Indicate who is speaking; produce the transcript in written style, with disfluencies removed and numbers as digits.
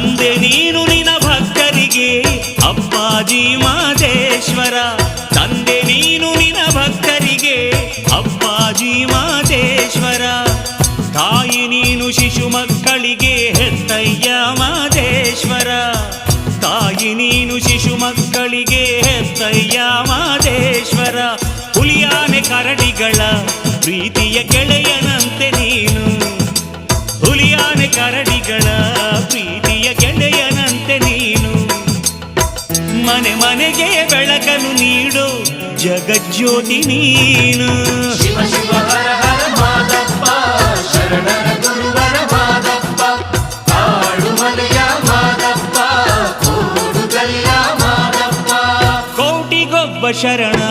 Speaker 1: ತಂದೆ ನೀನು ನಿನ್ನ ಭಕ್ತರಿಗೆ ಅಪ್ಪಾಜಿ ಮಾದೇಶ್ವರ. ತಂದೆ ನೀನು ನಿನ್ನ ಭಕ್ತರಿಗೆ ಅಪ್ಪಾಜಿ ಮಾದೇಶ್ವರ. ತಾಯಿ ನೀನು ಶಿಶು ಮಕ್ಕಳಿಗೆ ಹೆತ್ತಯ್ಯ ಮಾದೇಶ್ವರ. ತಾಯಿ ನೀನು ಶಿಶು ಮಕ್ಕಳಿಗೆ ಹೆತ್ತಯ್ಯ ಮಾದೇಶ್ವರ. ಹುಲಿಯಾನೆ ಕರಡಿಗಳ ಪ್ರೀತಿಯ ಗೆಳೆಯನಂತೆ ನೀನು. ಹುಲಿಯಾನೆ ಕರಡಿಗಳ ಪ್ರೀತಿಯ ಗೆಳೆಯನಂತೆ ನೀನು. ಮನೆ ಮನೆಗೆ ಬೆಳಕನ್ನು ನೀಡು ಜಗಜ್ಯೋತಿ ನೀನು.
Speaker 2: ಶಿವ ಶಿವ ಹರ ಹರ ಮಾದಪ್ಪ ಶರಣರ ಗುರುವರ ಮಾದಪ್ಪ. ಕಾಡುಮಲೆಯ ಮಾದಪ್ಪ ಕೂಡುಗಲ್ಲ ಮಾದಪ್ಪ.
Speaker 1: ಕೋಟಿಗೊಬ್ಬ ಶರಣ